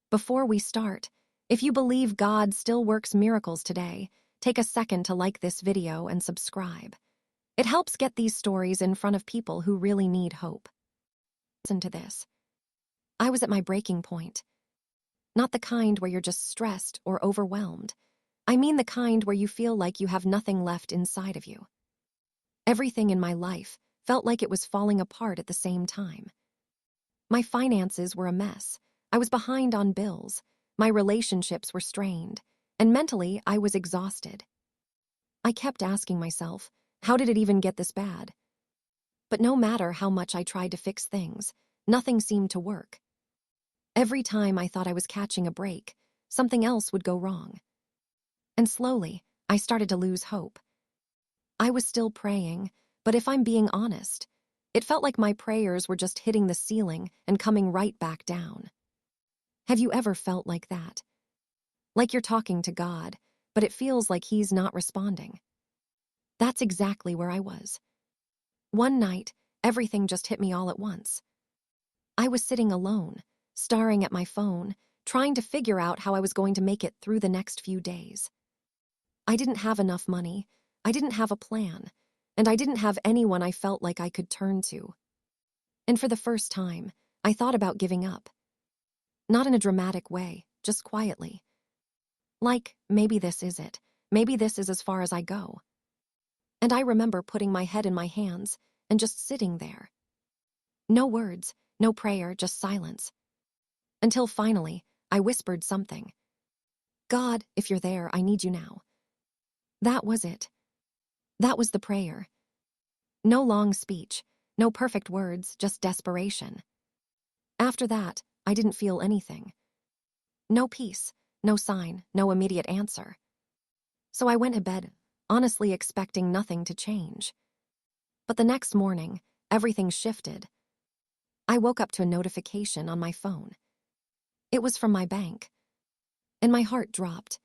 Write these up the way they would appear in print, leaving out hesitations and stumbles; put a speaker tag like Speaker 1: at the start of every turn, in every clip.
Speaker 1: Before we start, if you believe God still works miracles today, take a second to like this video and subscribe. It helps get these stories in front of people who really need hope. Listen to this. I was at my breaking point. Not the kind where you're just stressed or overwhelmed. I mean the kind where you feel like you have nothing left inside of you. Everything in my life felt like it was falling apart at the same time. My finances were a mess. I was behind on bills. My relationships were strained. And mentally, I was exhausted. I kept asking myself, how did it even get this bad? But no matter how much I tried to fix things, nothing seemed to work. Every time I thought I was catching a break, something else would go wrong. And slowly, I started to lose hope. I was still praying, but if I'm being honest, it felt like my prayers were just hitting the ceiling and coming right back down. Have you ever felt like that? Like you're talking to God, but it feels like He's not responding. That's exactly where I was. One night, everything just hit me all at once. I was sitting alone, staring at my phone, trying to figure out how I was going to make it through the next few days. I didn't have enough money, I didn't have a plan, and I didn't have anyone I felt like I could turn to. And for the first time, I thought about giving up. Not in a dramatic way, just quietly. Like, maybe this is it. Maybe this is as far as I go. And I remember putting my head in my hands and just sitting there. No words, no prayer, just silence. Until finally, I whispered something. God, if you're there, I need you now. That was it. That was the prayer. No long speech, no perfect words, just desperation. After that, I didn't feel anything. No peace, no sign, no immediate answer. So I went to bed, honestly expecting nothing to change. But the next morning, everything shifted. I woke up to a notification on my phone. It was from my bank. And my heart dropped.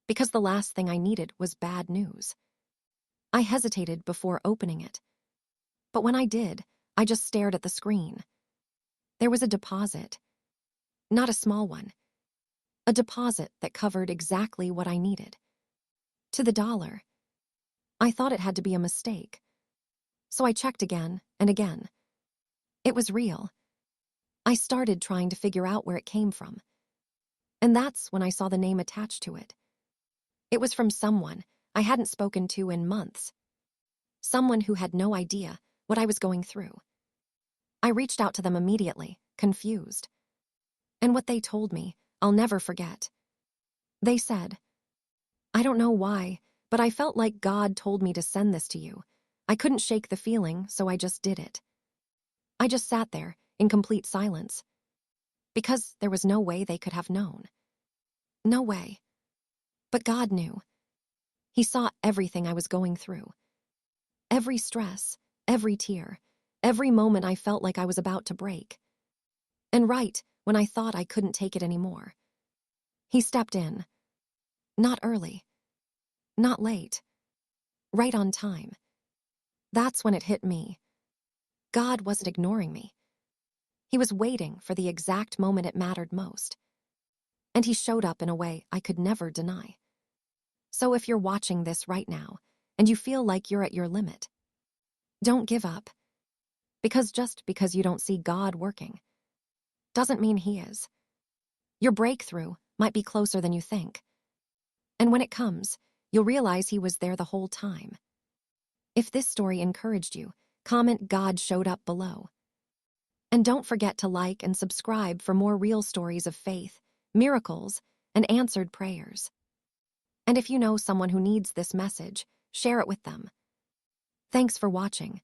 Speaker 1: Because the last thing I needed was bad news. I hesitated before opening it. But when I did, I just stared at the screen. There was a deposit. Not a small one. A deposit that covered exactly what I needed. To the dollar. I thought it had to be a mistake. So I checked again and again. It was real. I started trying to figure out where it came from. And that's when I saw the name attached to it. It was from someone I hadn't spoken to in months. Someone who had no idea what I was going through. I reached out to them immediately, confused. And what they told me, I'll never forget. They said, I don't know why, but I felt like God told me to send this to you. I couldn't shake the feeling, so I just did it. I just sat there, in complete silence. Because there was no way they could have known. No way. But God knew. He saw everything I was going through. Every stress, every tear, every moment I felt like I was about to break. And right when I thought I couldn't take it anymore, He stepped in. Not early. Not late. Right on time. That's when it hit me. God wasn't ignoring me. He was waiting for the exact moment it mattered most. And He showed up in a way I could never deny. So if you're watching this right now, and you feel like you're at your limit, don't give up. Because just because you don't see God working, doesn't mean He is. Your breakthrough might be closer than you think. And when it comes, you'll realize He was there the whole time. If this story encouraged you, comment God showed up below. And don't forget to like and subscribe for more real stories of faith, miracles, and answered prayers. And if you know someone who needs this message, share it with them. Thanks for watching.